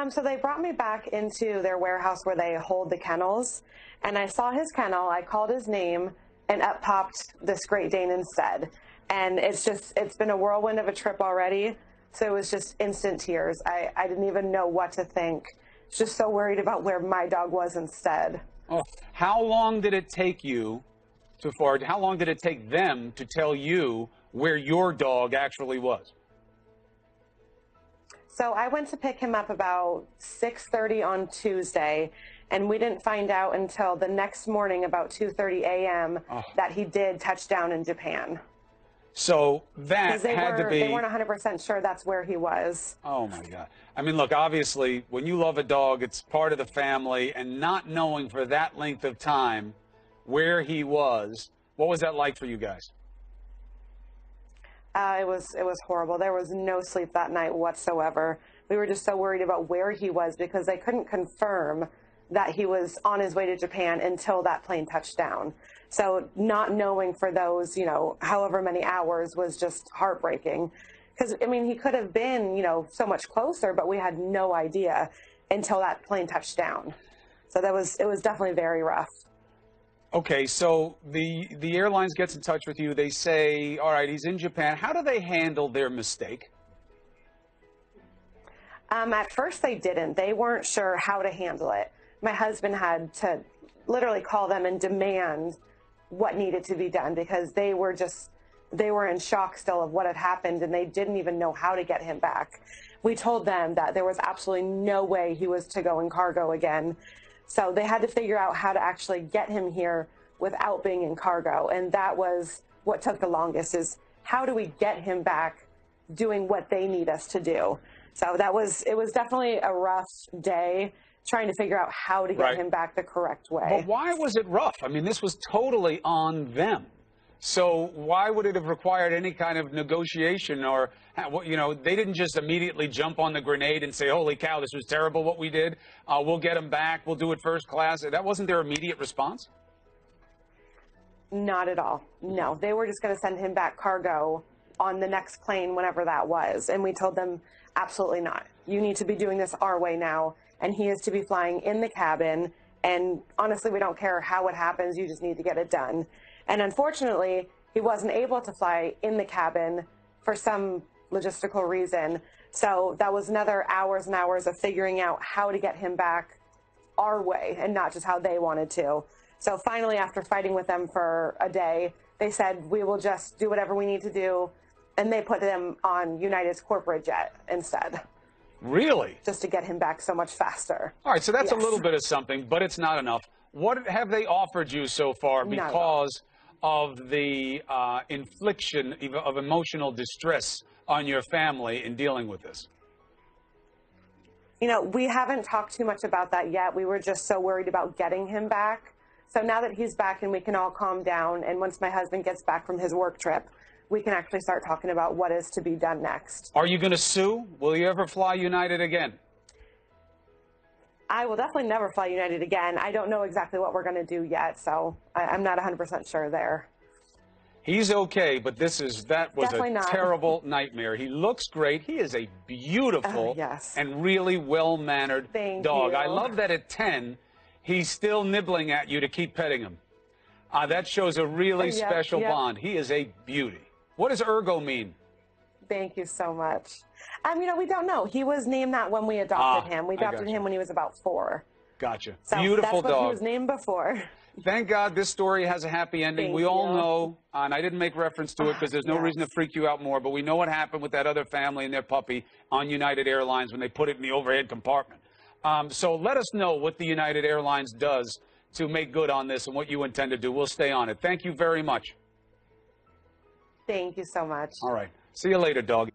So they brought me back into their warehouse where they hold the kennels, and I saw his kennel. I called his name, and up popped this Great Dane instead. And it's been a whirlwind of a trip already. So it was just instant tears. I didn't even know what to think. Just so worried about where my dog was instead. Oh, how long did it take you to forward? How long did it take them to tell you where your dog actually was? So I went to pick him up about 6:30 on Tuesday, and we didn't find out until the next morning about 2:30 a.m. that he did touch down in Japan. So that had to be... They weren't 100% sure that's where he was. Oh, my God. I mean, look, obviously, when you love a dog, it's part of the family, and not knowing for that length of time where he was, what was that like for you guys? It was horrible. There was no sleep that night whatsoever. We were just so worried about where he was because they couldn't confirm that he was on his way to Japan until that plane touched down. So not knowing for those, however many hours was just heartbreaking. Because, I mean, he could have been, so much closer, but we had no idea until that plane touched down. So it was definitely very rough. Okay, so the airlines gets in touch with you. They say, all right, he's in Japan. How do they handle their mistake? At first they didn't. They weren't sure how to handle it. My husband had to literally call them and demand what needed to be done because they were in shock still of what had happened, and they didn't even know how to get him back. We told them that there was absolutely no way he was to go in cargo again. So they had to figure out how to actually get him here without being in cargo. And that was what took the longest, is how do we get him back doing what they need us to do? So it was definitely a rough day trying to figure out how to get him back the correct way. But why was it rough? I mean, this was totally on them. So why would it have required any kind of negotiation or, they didn't just immediately jump on the grenade and say, holy cow, this was terrible what we did. We'll get him back. We'll do it first class. That wasn't their immediate response? Not at all. No, they were just going to send him back cargo on the next plane, whenever that was. And we told them, absolutely not. You need to be doing this our way now. And he is to be flying in the cabin. And honestly, we don't care how it happens. You just need to get it done. And unfortunately, he wasn't able to fly in the cabin for some logistical reason. So that was another hours and hours of figuring out how to get him back our way and not just how they wanted to. So finally, after fighting with them for a day, they said, we will just do whatever we need to do. And they put him on United's corporate jet instead. Really? Just to get him back so much faster. All right, so that's a little bit of something, but it's not enough. What have they offered you so far because of the infliction of emotional distress on your family in dealing with this? We haven't talked too much about that yet. We were just so worried about getting him back. So now that he's back and we can all calm down, and once my husband gets back from his work trip, we can actually start talking about what is to be done next. Are you going to sue? Will you ever fly United again? I will definitely never fly United again. I don't know exactly what we're going to do yet, so I'm not 100% sure there. He's okay, but that was definitely a terrible nightmare. He looks great. He is a beautiful and really well-mannered dog. I love that at 10, he's still nibbling at you to keep petting him. That shows a really special bond. He is a beauty. What does ergo mean? Thank you so much. We don't know. He was named that when we adopted him. We adopted him when he was about 4. Gotcha. So beautiful that's what dog. he was named before. Thank God this story has a happy ending. We all know, and I didn't make reference to it because there's no reason to freak you out more, but we know what happened with that other family and their puppy on United Airlines when they put it in the overhead compartment. So let us know what the United Airlines does to make good on this and what you intend to do. We'll stay on it. Thank you very much. Thank you so much. All right. See you later, dog.